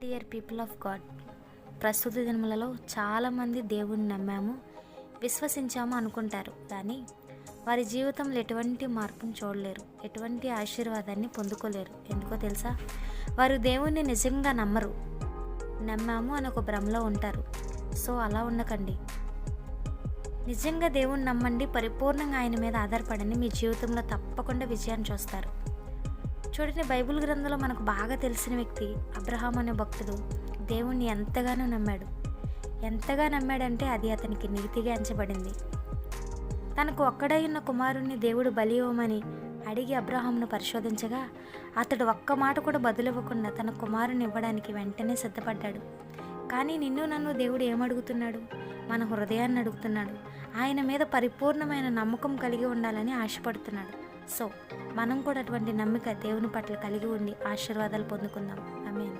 Dear people of God, ప్రస్తుత దినములలో చాలామంది దేవుణ్ణి నమ్మాము, విశ్వసించాము అనుకుంటారు. కానీ వారి జీవితంలో ఎటువంటి మార్పును చూడలేరు, ఎటువంటి ఆశీర్వాదాన్ని పొందుకోలేరు. ఎందుకో తెలుసా? వారు దేవుణ్ణి నిజంగా నమ్మరు. నమ్మాము అని ఒక భ్రమలో ఉంటారు. సో అలా ఉండకండి. నిజంగా దేవుణ్ణి నమ్మండి, పరిపూర్ణంగా ఆయన మీద ఆధారపడండి. మీ జీవితంలో తప్పకుండా విజయాన్ని చూస్తారు. చూడండి, బైబిల్ గ్రంథంలో మనకు బాగా తెలిసిన వ్యక్తి అబ్రహాం అనే భక్తుడు దేవుణ్ణి ఎంతగానో నమ్మాడు. ఎంతగా నమ్మాడంటే అది అతనికి నీతిగా ఎంచబడింది. తనకు ఒక్కడై ఉన్న కుమారుణ్ణి దేవుడు బలి ఇవ్వమని అడిగి అబ్రహాంను పరిశోధించగా అతడు ఒక్క మాట కూడా బదులివ్వకుండా తన కుమారుని ఇవ్వడానికి వెంటనే సిద్ధపడ్డాడు. కానీ నిన్ను నన్ను దేవుడు ఏమడుగుతున్నాడు? మన హృదయాన్ని అడుగుతున్నాడు. ఆయన మీద పరిపూర్ణమైన నమ్మకం కలిగి ఉండాలని ఆశపడుతున్నాడు. సో మనం కూడా అటువంటి నమ్మిక దేవుని పట్ల కలిగి ఉండి ఆశీర్వాదాలు పొందుకుందాం. ఆమేన్.